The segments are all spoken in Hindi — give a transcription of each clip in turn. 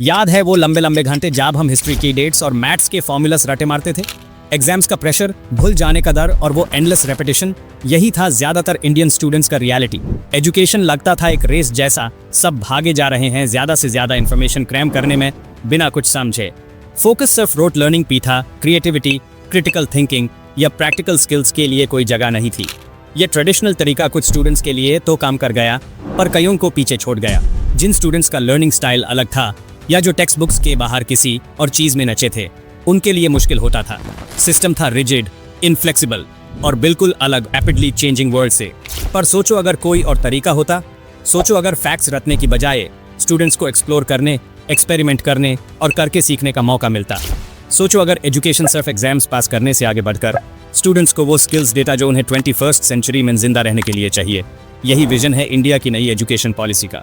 याद है वो लंबे लंबे घंटे जब हम हिस्ट्री की डेट्स और मैथ्स के फॉर्मूलास रटे मारते थे? एग्जाम्स का प्रेशर, भूल जाने का डर और वो एंडलेस रेपिटेशन, यही था ज्यादातर इंडियन स्टूडेंट्स का रियलिटी। एजुकेशन लगता था एक रेस जैसा, सब भागे जा रहे हैं ज्यादा से ज्यादा इन्फॉर्मेशन क्रैम करने में बिना कुछ समझे। फोकस सिर्फ रोट लर्निंग पे था, क्रिएटिविटी, क्रिटिकल थिंकिंग या प्रैक्टिकल स्किल्स के लिए कोई जगह नहीं थी। ये ट्रेडिशनल तरीका कुछ स्टूडेंट्स के लिए तो काम कर गया, पर कईयों को पीछे छोड़ गया। जिन स्टूडेंट्स का लर्निंग स्टाइल अलग था या जो टेक्स्ट बुक्स के बाहर किसी और चीज में नचे थे, उनके लिए मुश्किल होता था। सिस्टम था रिजिड, इनफ्लेक्सिबल और बिल्कुल अलग रैपिडली चेंजिंग वर्ल्ड से। पर सोचो अगर कोई और तरीका होता, सोचो अगर फैक्ट्स रटने की बजाय स्टूडेंट्स को एक्सप्लोर करने, एक्सपेरिमेंट करने और करके सीखने का मौका मिलता। सोचो अगर एजुकेशन सिर्फ एग्जाम्स पास करने से आगे बढ़कर स्टूडेंट्स को वो स्किल्स देता जो उन्हें 21st सेंचुरी में जिंदा रहने के लिए चाहिए। यही विजन है इंडिया की नई एजुकेशन पॉलिसी का।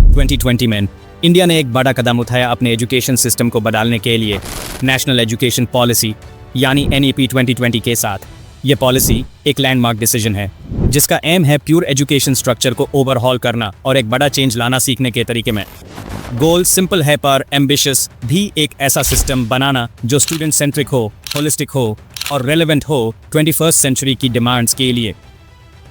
2020 में इंडिया ने एक बड़ा कदम उठाया अपने एजुकेशन सिस्टम को बदलने के लिए नेशनल एजुकेशन पॉलिसी यानी NEP 2020 के साथ। ये पॉलिसी एक लैंडमार्क डिसीजन है जिसका एम है प्योर एजुकेशन स्ट्रक्चर को ओवरहॉल करना और एक बड़ा चेंज लाना सीखने के तरीके में। गोल सिंपल है पर एम्बिशियस भी, एक ऐसा सिस्टम बनाना जो स्टूडेंट सेंट्रिक हो, होलिस्टिक हो और रेलेवेंट हो 21st सेंचुरी की डिमांड्स के लिए।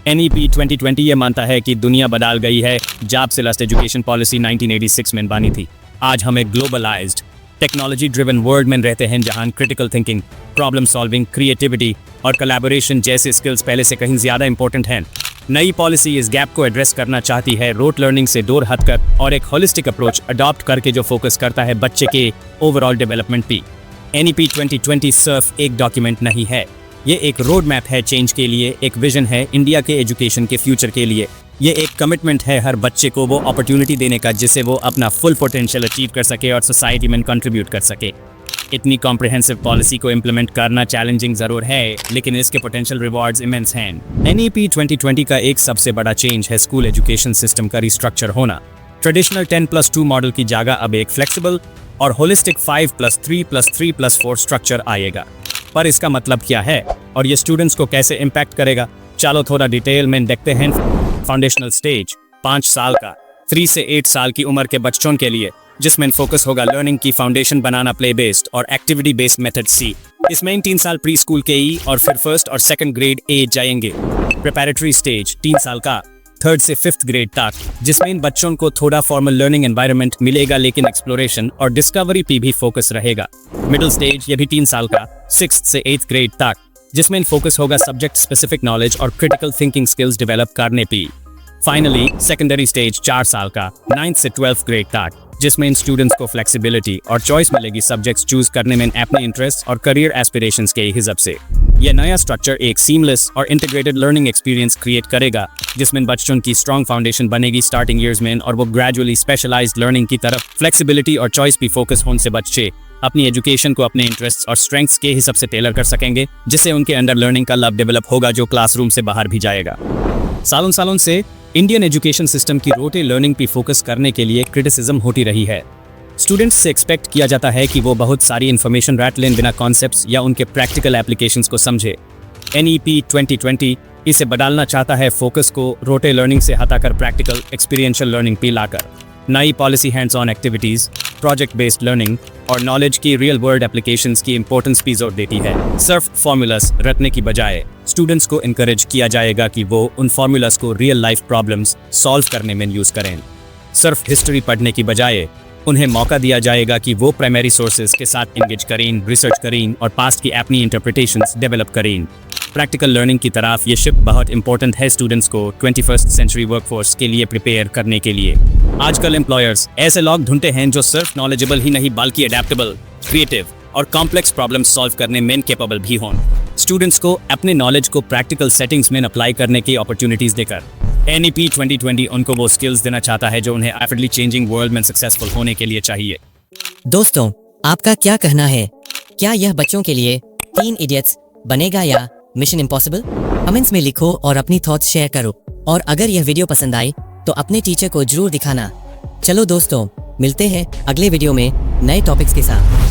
NEP 2020 ये मानता है कि दुनिया बदल गई है जब से लास्ट एजुकेशन पॉलिसी 1986 में बनी थी। आज हम एक ग्लोबलाइज्ड, टेक्नोलॉजी ड्रिवन वर्ल्ड में रहते हैं जहां critical thinking, problem solving, creativity और कोलैबोरेशन जैसे स्किल्स पहले से कहीं ज्यादा इंपॉर्टेंट हैं। नई पॉलिसी इस गैप को एड्रेस करना चाहती है, रोट लर्निंग से दूर हटकर और एक होलिस्टिक अप्रोच अडॉप्ट करके जो फोकस करता है बच्चे के ओवरऑल डेवलपमेंट पे। NEP 2020 सिर्फ एक डॉक्यूमेंट नहीं है, ये एक रोड मैप है चेंज के लिए, एक विजन है इंडिया के एजुकेशन के फ्यूचर के लिए। ये एक कमिटमेंट है हर बच्चे को वो अपॉर्चुनिटी देने का जिससे वो अपना फुल पोटेंशियल अचीव कर सके और सोसाइटी में कंट्रीब्यूट कर सके। इतनी कॉम्प्रिहेंसिव पॉलिसी को इम्प्लीमेंट करना चैलेंजिंग जरूर है, लेकिन इसके पोटेंशियल रिवॉर्ड्स इमेंस हैं। NEP 2020 का एक सबसे बड़ा चेंज है स्कूल एजुकेशन सिस्टम का रिस्ट्रक्चर होना। ट्रेडिशनल 10+2 मॉडल की जगह अब एक फ्लेक्सिबल और होलिस्टिक 5+3+3+4 स्ट्रक्चर आएगा। पर इसका मतलब क्या है और ये स्टूडेंट्स को कैसे इम्पैक्ट करेगा, चलो थोड़ा डिटेल में देखते हैं। फाउंडेशनल स्टेज 5 साल का 3 से 8 साल की उम्र के बच्चों के लिए, जिसमें फोकस होगा लर्निंग की फाउंडेशन बनाना, प्ले बेस्ड और एक्टिविटी बेस्ड मेथड सी। इसमें 3 साल प्री स्कूल के ई और फिर 1st और 2nd ग्रेड ए जाएंगे। प्रिपैरेटरी स्टेज 3 साल का 3rd से 5th ग्रेड तक, जिसमें इन बच्चों को थोड़ा फॉर्मल लर्निंग एनवायरनमेंट मिलेगा लेकिन एक्सप्लोरेशन और डिस्कवरी पे भी फोकस रहेगा। मिडिल स्टेज ये भी 3 साल का 6th से 8th ग्रेड तक, जिसमें फोकस होगा सब्जेक्ट स्पेसिफिक नॉलेज और क्रिटिकल थिंकिंग स्किल्स डेवलप करने पे। फाइनली सेकेंडरी स्टेज 4 साल का 9th से 12th ग्रेड तक, जिसमें इन स्टूडेंट्स को फ्लेक्सिबिलिटी और चॉइस मिलेगी सब्जेक्ट्स चूज करने में अपने इंटरेस्ट और करियर एस्पिरेशंस के हिसाब से। यह नया स्ट्रक्चर एक सीमलेस और इंटीग्रेटेड लर्निंग एक्सपीरियंस क्रिएट करेगा जिसमें बच्चों की स्ट्रॉन्ग फाउंडेशन बनेगी स्टार्टिंग ईयर्स में और वो ग्रेजुअली स्पेशलाइज्ड लर्निंग की तरफ फ्लेक्सिबिलिटी और चॉइस पे फोकस होने से बच्चे अपनी एजुकेशन को अपने इंटरेस्ट और स्ट्रेंथ्स के हिसाब से टेलर कर सकेंगे, जिससे उनके अंदर लर्निंग का लव डेवलप होगा जो क्लासरूम से बाहर भी जाएगा। सालों से इंडियन एजुकेशन सिस्टम की रोटे लर्निंग पे फोकस करने के लिए क्रिटिसिज्म होती रही है। स्टूडेंट्स से एक्सपेक्ट किया जाता है कि वो बहुत सारी इन्फॉर्मेशन रट लें बिना कॉन्सेप्ट्स या उनके प्रैक्टिकल एप्लीकेशंस को समझे। NEP 2020 इसे बदलना चाहता है, फोकस को रोटे लर्निंग से हटाकर प्रैक्टिकल एक्सपीरियंशियल लर्निंग पे लाकर। नई policy hands on activities, project based learning और नॉलेज की रियल वर्ल्ड एप्लीकेशंस की इंपॉर्टेंस पे जोर देती है। सिर्फ फॉर्मूलास रटने की बजाय स्टूडेंट्स को इनकरेज किया जाएगा कि वो उन फॉर्मूलास को रियल लाइफ प्रॉब्लम्स सॉल्व करने में यूज करें। सिर्फ हिस्ट्री पढ़ने की बजाय उन्हें मौका दिया जाएगा कि वो प्राइमरी सोर्सेज के साथ एंगेज करें, रिसर्च करें और पास्ट की अपनी इंटरप्रिटेशंस डेवलप करें। प्रैक्टिकल लर्निंग की तरफ ये शिफ्ट बहुत इंपॉर्टेंट है स्टूडेंट्स को 21st सेंचुरी वर्कफोर्स के लिए प्रिपेयर करने के लिए। आजकल एम्प्लॉयर्स ऐसे लोग ढूंढते हैं जो सिर्फ नॉलेजेबल ही नहीं बल्कि अडेप्टेबल, क्रिएटिव और कॉम्प्लेक्स प्रॉब्लम सॉल्व करने में कैपेबल भी हों। स्टूडेंट्स को अपने नॉलेज को प्रैक्टिकल सेटिंग्स में अप्लाई करने की अपॉर्चुनिटीज देकर NEP 2020 उनको वो स्किल्स देना चाहता है जो उन्हें रैपिडली चेंजिंग वर्ल्ड में सक्सेसफुल होने के लिए चाहिए। दोस्तों, आपका क्या कहना है? क्या यह बच्चों के लिए 3 इडियट्स बनेगा या मिशन इम्पॉसिबल? कमेंट्स में लिखो और अपनी थॉट्स शेयर करो। और अगर यह वीडियो पसंद आई तो अपने टीचर को जरूर दिखाना। चलो दोस्तों, मिलते हैं अगले वीडियो में नए टॉपिक्स के साथ।